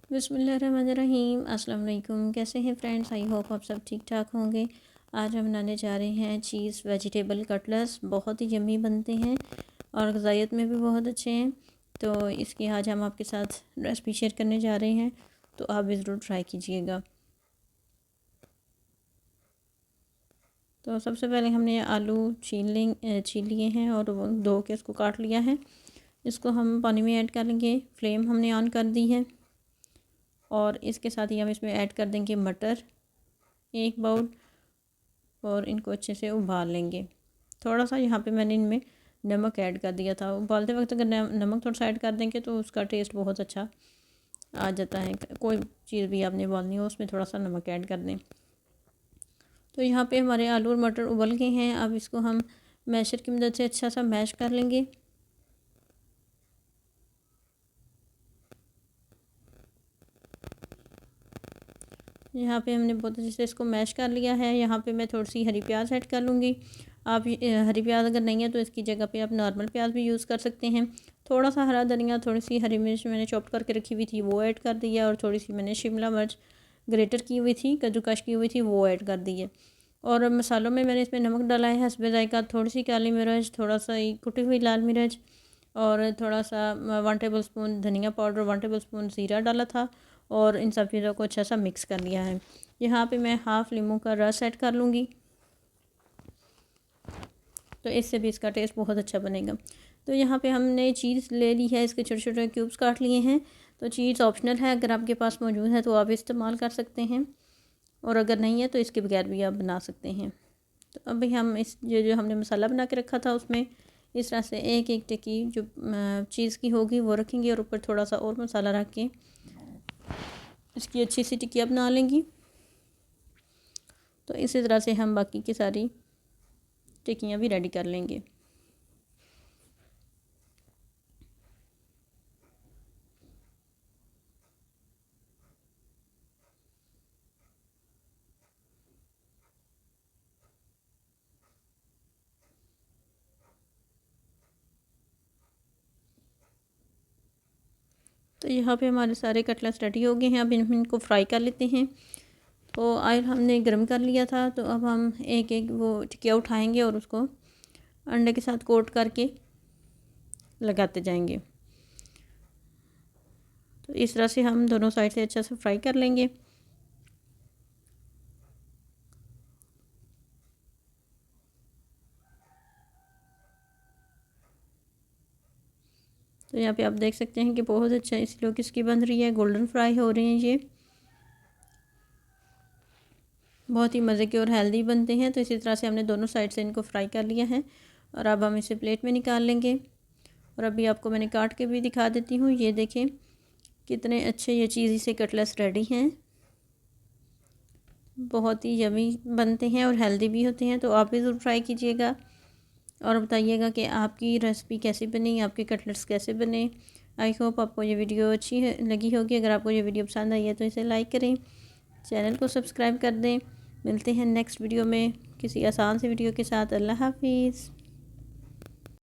बिस्मिल्लाहिर्रहमानिर्रहीम। अस्सलाम वालेकुम। कैसे हैं फ्रेंड्स? आई होप आप सब ठीक ठाक होंगे। आज हम बनाने जा रहे हैं चीज़ वेजिटेबल कटलेट्स। बहुत ही यम्मी बनते हैं और ग़िज़ाइयत में भी बहुत अच्छे हैं। तो इसकी आज हम आपके साथ रेसिपी शेयर करने जा रहे हैं, तो आप भी ज़रूर ट्राई कीजिएगा। तो सबसे पहले हमने आलू छील लिए हैं और वो धो के इसको काट लिया है। इसको हम पानी में ऐड कर लेंगे। फ्लेम हमने ऑन कर दी है और इसके साथ ही हम इसमें ऐड कर देंगे मटर 1 बाउल और इनको अच्छे से उबाल लेंगे। थोड़ा सा यहाँ पे मैंने इनमें नमक ऐड कर दिया था। उबालते वक्त अगर नमक थोड़ा सा ऐड कर देंगे तो उसका टेस्ट बहुत अच्छा आ जाता है। कोई चीज़ भी आपने उबालनी हो उसमें थोड़ा सा नमक ऐड कर दें। तो यहाँ पे हमारे आलू और मटर उबल गए हैं। अब इसको हम मैशर की मदद से अच्छा सा मैश कर लेंगे। यहाँ पे हमने बहुत अच्छे से इसको मैश कर लिया है। यहाँ पे मैं थोड़ी सी हरी प्याज ऐड कर लूँगी। आप हरी प्याज अगर नहीं है तो इसकी जगह पे आप नॉर्मल प्याज भी यूज़ कर सकते हैं। थोड़ा सा हरा धनिया, थोड़ी सी हरी मिर्च मैंने चॉप करके रखी हुई थी वो ऐड कर दिया और थोड़ी सी मैंने शिमला मिर्च ग्रेटर की हुई थी, कद्दूकश की हुई थी, वो ऐड कर दी है। और मसालों में मैंने इसमें नमक डाला है हस्बे ज़ायक़ा, थोड़ी सी काली मिर्च, थोड़ा सा कुटी हुई लाल मिर्च और थोड़ा सा 1 टेबल स्पून धनिया पाउडर, 1 टेबल स्पून ज़ीरा डाला था और इन सब चीज़ों को अच्छा सा मिक्स कर लिया है। यहाँ पे मैं हाफ़ लीमू का रस ऐड कर लूँगी, तो इससे भी इसका टेस्ट बहुत अच्छा बनेगा। तो यहाँ पे हमने चीज़ ले ली है, इसके छोटे छोटे क्यूब्स काट लिए हैं। तो चीज़ ऑप्शनल है, अगर आपके पास मौजूद है तो आप इस्तेमाल कर सकते हैं और अगर नहीं है तो इसके बगैर भी आप बना सकते हैं। तो अभी हम इस जो हमने मसाला बना के रखा था उसमें इस तरह से एक एक टिक्की जो चीज़ की होगी वो रखेंगे और ऊपर थोड़ा सा और मसाला रख के इसकी अच्छी सी टिक्कियाँ बना लेंगी। तो इसी तरह से हम बाकी की सारी टिक्कियाँ भी रेडी कर लेंगे। तो यहाँ पे हमारे सारे कटलेट्स रेडी हो गए हैं। अब इनको फ्राई कर लेते हैं। तो ऑयल हमने गर्म कर लिया था, तो अब हम एक एक वो टिकिया उठाएंगे और उसको अंडे के साथ कोट करके लगाते जाएंगे। तो इस तरह से हम दोनों साइड से अच्छा से फ्राई कर लेंगे। तो यहाँ पे आप देख सकते हैं कि बहुत अच्छा इस लोग इसकी बन रही है, गोल्डन फ्राई हो रहे हैं। ये बहुत ही मज़े के और हेल्दी बनते हैं। तो इसी तरह से हमने दोनों साइड से इनको फ्राई कर लिया है और अब हम इसे प्लेट में निकाल लेंगे। और अभी आपको मैंने काट के भी दिखा देती हूँ। ये देखें कितने अच्छे ये चीज़ी से कटलेट्स रेडी हैं। बहुत ही यमी बनते हैं और हेल्दी भी होते हैं। तो आप भी ज़रूर ट्राई कीजिएगा और बताइएगा कि आपकी रेसिपी कैसी बनी, आपके कटलेट्स कैसे बने। आई होप आपको ये वीडियो अच्छी लगी होगी। अगर आपको ये वीडियो पसंद आई है तो इसे लाइक करें, चैनल को सब्सक्राइब कर दें। मिलते हैं नेक्स्ट वीडियो में किसी आसान से वीडियो के साथ। अल्लाह हाफिज़।